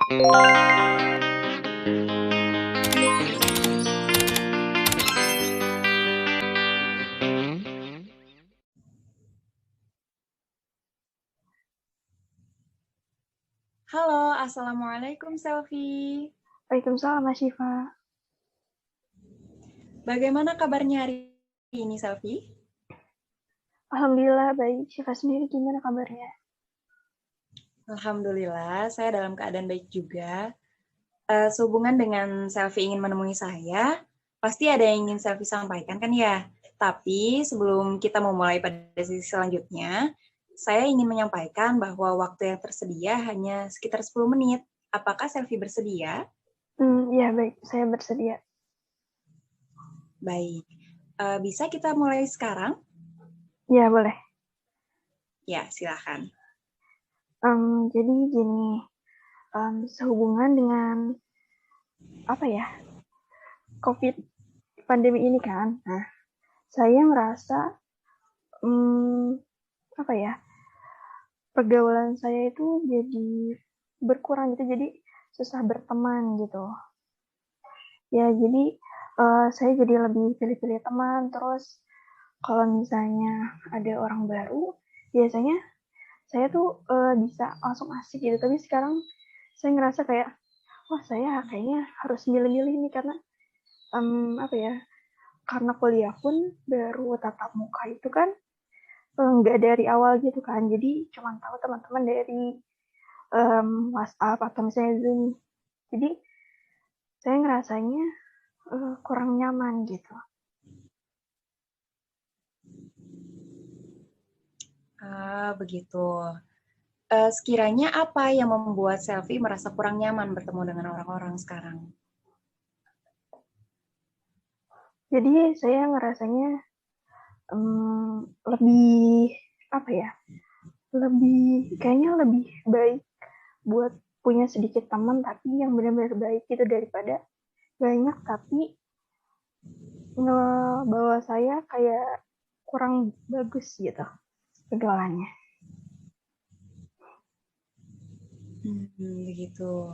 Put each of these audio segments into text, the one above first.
Halo, Assalamualaikum Selvi. Waalaikumsalam, Mas Syifa. Bagaimana kabarnya hari ini, Selvi? Alhamdulillah baik. Syifa sendiri gimana kabarnya? Alhamdulillah, saya dalam keadaan baik juga. Sehubungan dengan Selvi ingin menemui saya, pasti ada yang ingin Selvi sampaikan kan ya? Tapi sebelum kita memulai pada sesi selanjutnya, saya ingin menyampaikan bahwa waktu yang tersedia hanya sekitar 10 menit. Apakah Selvi bersedia? Ya baik, saya bersedia. Baik. Bisa kita mulai sekarang? Ya boleh. Ya, silakan. Jadi gini, sehubungan dengan COVID pandemi ini kan. Nah, saya merasa pergaulan saya itu jadi berkurang gitu, jadi susah berteman gitu. Ya jadi saya jadi lebih pilih-pilih teman. Terus kalau misalnya ada orang baru, biasanya saya tuh bisa langsung asik gitu. Tapi sekarang saya ngerasa kayak, wah saya kayaknya harus milih-milih nih karena karena kuliah pun baru tatap muka itu kan nggak dari awal gitu kan. Jadi cuma tahu teman-teman dari WhatsApp atau misalnya Zoom. Jadi saya ngerasanya kurang nyaman gitu. Begitu. Sekiranya apa yang membuat Selvi merasa kurang nyaman bertemu dengan orang-orang sekarang? Jadi saya ngerasanya lebih apa ya? Kayaknya lebih baik buat punya sedikit teman tapi yang benar-benar baik gitu daripada banyak tapi ngebawa saya kayak kurang bagus gitu pergaulannya. Begitu.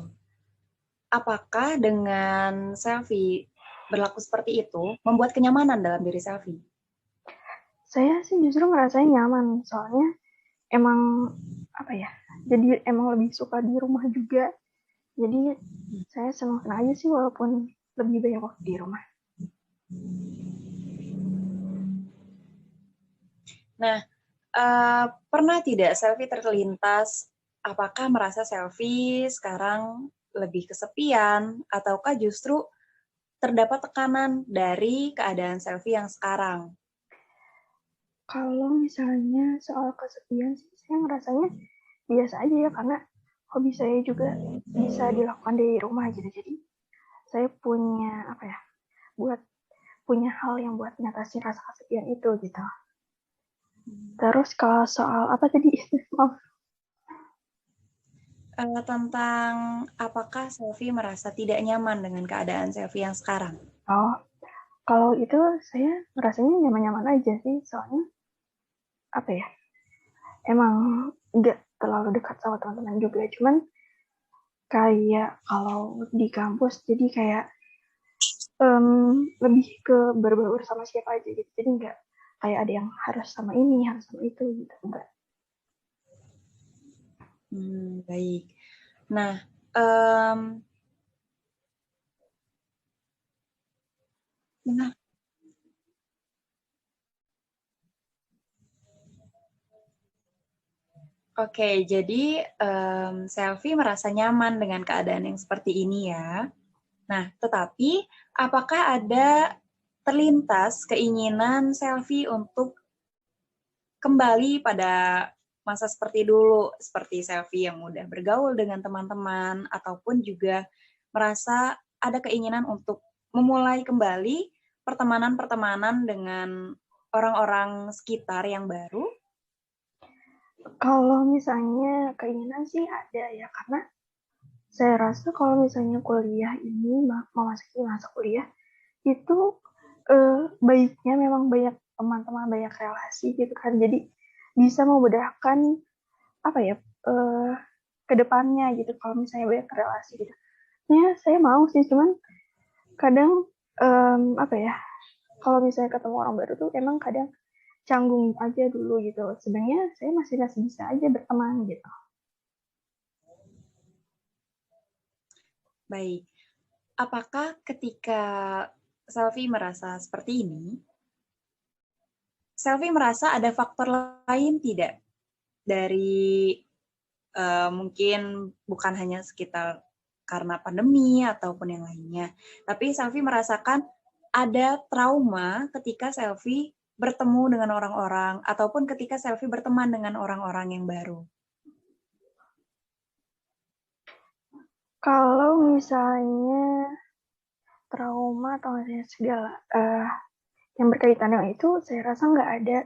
Apakah dengan Selvi berlaku seperti itu membuat kenyamanan dalam diri Selvi? Saya sih justru ngerasain nyaman soalnya emang apa ya, jadi emang lebih suka di rumah juga, jadi saya senang aja sih walaupun lebih banyak waktu di rumah. Nah, pernah tidak Selvi terlintas apakah merasa Selvi sekarang lebih kesepian ataukah justru terdapat tekanan dari keadaan Selvi yang sekarang? Kalau misalnya soal kesepian sih saya ngerasanya biasa aja ya, karena hobi saya juga bisa dilakukan dari rumah gitu. Jadi saya punya buat punya hal yang buat nyatasin rasa kesepian itu gitu. Terus kalau soal apa tadi? Maaf. Tentang apakah Selvi merasa tidak nyaman dengan keadaan Selvi yang sekarang? Oh, kalau itu saya rasanya nyaman-nyaman aja sih, soalnya apa ya? Emang nggak terlalu dekat sama teman-teman juga, cuman kayak kalau di kampus jadi kayak lebih ke berbaur sama siapa aja gitu. Jadi nggak kayak ada yang harus sama ini, harus sama itu gitu. Enggak. Baik. Nah, um, nah, oke, jadi Selvi merasa nyaman dengan keadaan yang seperti ini ya. Nah, tetapi apakah ada terlintas keinginan Selvi untuk kembali pada masa seperti dulu, seperti Selvi yang mudah bergaul dengan teman-teman, ataupun juga merasa ada keinginan untuk memulai kembali pertemanan-pertemanan dengan orang-orang sekitar yang baru? Kalau misalnya keinginan sih ada ya, karena saya rasa kalau misalnya kuliah ini memasuki masa kuliah itu baiknya memang banyak teman-teman, banyak relasi gitu kan. Jadi bisa memudahkan apa ya, ke depannya gitu kalau misalnya banyak relasi gitu. Ya saya mau sih, cuman kadang apa ya, kalau misalnya ketemu orang baru tuh emang kadang canggung aja dulu gitu. Sebenarnya saya masih bisa aja berteman gitu. Baik. Apakah ketika Selfie merasa seperti ini, Selfie merasa ada faktor lain tidak dari mungkin bukan hanya sekitar karena pandemi ataupun yang lainnya, tapi Selfie merasakan ada trauma ketika Selfie bertemu dengan orang-orang ataupun ketika Selfie berteman dengan orang-orang yang baru. Kalau misalnya trauma atau misalnya segala yang berkaitan dengan itu, saya rasa nggak ada.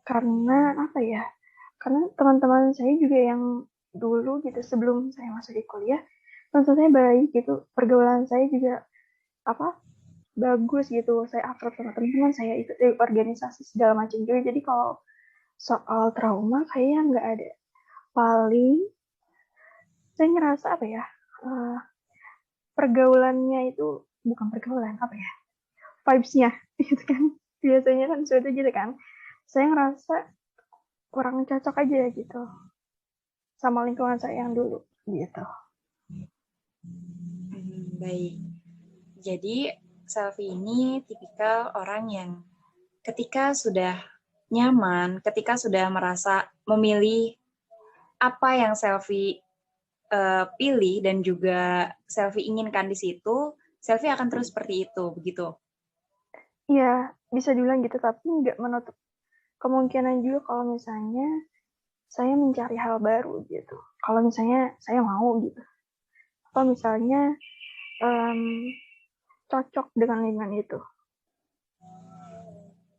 Karena apa ya, karena teman-teman saya juga yang dulu gitu sebelum saya masuk di kuliah, teman saya baik gitu, pergaulan saya juga apa bagus gitu, saya akrab sama teman-teman, saya ikut organisasi segala macam juga. Jadi kalau soal trauma kayaknya nggak ada. Paling saya ngerasa apa ya, uh, pergaulannya itu bukan pergaulan, apa ya, vibes-nya gitu kan, biasanya kan sudah gitu kan, saya ngerasa kurang cocok aja gitu sama lingkungan saya yang dulu gitu. Baik. Jadi Selfie ini tipikal orang yang ketika sudah nyaman, ketika sudah merasa memilih apa yang Selfie pilih dan juga Selfie inginkan di situ, Selfie akan terus seperti itu, begitu. Iya, bisa dibilang gitu, tapi nggak menutup kemungkinan juga kalau misalnya saya mencari hal baru gitu. Kalau misalnya saya mau gitu. Atau misalnya um, cocok dengan lingkungan itu.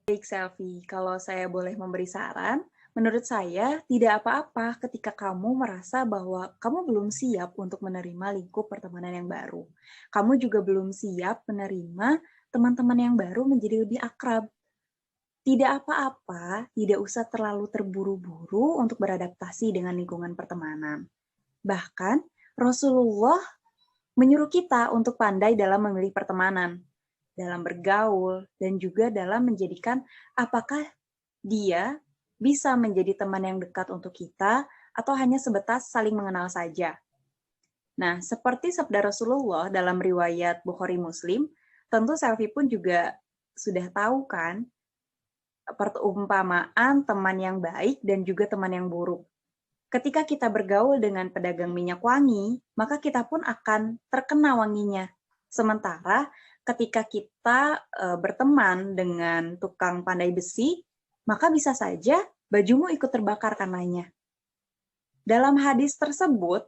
Baik, Selfie, kalau saya boleh memberi saran, menurut saya tidak apa-apa ketika kamu merasa bahwa kamu belum siap untuk menerima lingkup pertemanan yang baru. Kamu juga belum siap menerima teman-teman yang baru menjadi lebih akrab. Tidak apa-apa, tidak usah terlalu terburu-buru untuk beradaptasi dengan lingkungan pertemanan. Bahkan, Rasulullah menyuruh kita untuk pandai dalam memilih pertemanan, dalam bergaul, dan juga dalam menjadikan apakah dia bisa menjadi teman yang dekat untuk kita atau hanya sebatas saling mengenal saja. Nah, seperti sabda Rasulullah dalam riwayat Bukhari Muslim, tentu Selfie pun juga sudah tahu kan perumpamaan teman yang baik dan juga teman yang buruk. Ketika kita bergaul dengan pedagang minyak wangi, maka kita pun akan terkena wanginya. Sementara ketika kita berteman dengan tukang pandai besi, maka bisa saja bajumu ikut terbakar karenanya. Dalam hadis tersebut,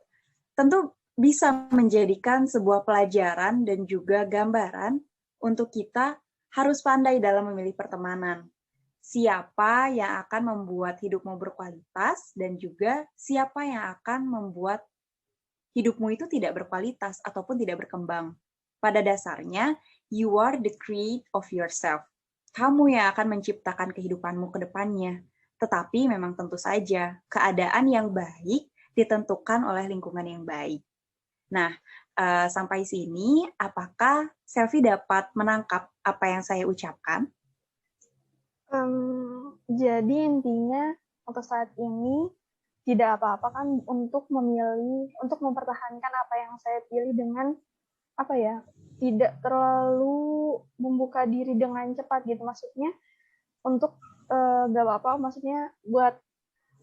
tentu bisa menjadikan sebuah pelajaran dan juga gambaran untuk kita harus pandai dalam memilih pertemanan. Siapa yang akan membuat hidupmu berkualitas dan juga siapa yang akan membuat hidupmu itu tidak berkualitas ataupun tidak berkembang. Pada dasarnya, you are the creator of yourself. Kamu yang akan menciptakan kehidupanmu ke depannya. Tetapi memang tentu saja, keadaan yang baik ditentukan oleh lingkungan yang baik. Nah, sampai sini, apakah Selfie dapat menangkap apa yang saya ucapkan? Jadi intinya untuk saat ini tidak apa-apa kan untuk memilih, untuk mempertahankan apa yang saya pilih dengan apa ya, tidak terlalu membuka diri dengan cepat gitu, maksudnya untuk gak apa-apa, maksudnya buat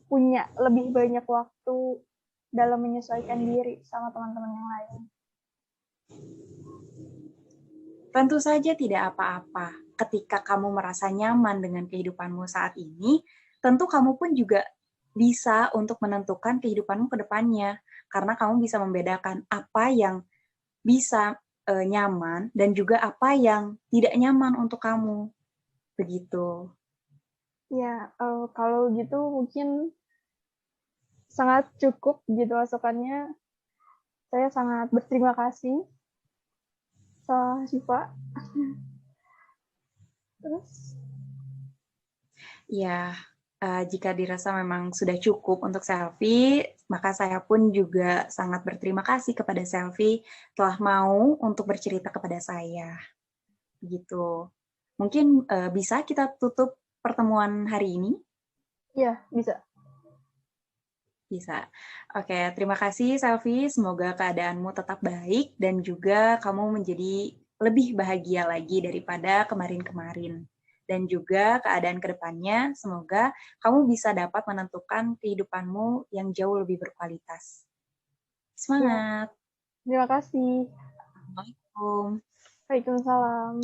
punya lebih banyak waktu dalam menyesuaikan diri sama teman-teman yang lain. Tentu saja tidak apa-apa. Ketika kamu merasa nyaman dengan kehidupanmu saat ini, tentu kamu pun juga bisa untuk menentukan kehidupanmu ke depannya. Karena kamu bisa membedakan apa yang bisa nyaman dan juga apa yang tidak nyaman untuk kamu. Begitu. Ya, kalau gitu mungkin sangat cukup gitu masukannya. Saya sangat berterima kasih sama Siva. Terus? Ya, jika dirasa memang sudah cukup untuk Selfie, Maka saya pun juga sangat berterima kasih kepada Selfie telah mau untuk bercerita kepada saya. Begitu. Mungkin bisa kita tutup pertemuan hari ini? Iya, bisa. Bisa. Oke, terima kasih Selfie. Semoga keadaanmu tetap baik dan juga kamu menjadi lebih bahagia lagi daripada kemarin-kemarin. Dan juga keadaan kedepannya, semoga kamu bisa dapat menentukan kehidupanmu yang jauh lebih berkualitas. Iya, Semangat! terima kasih. Assalamualaikum. Waalaikumsalam.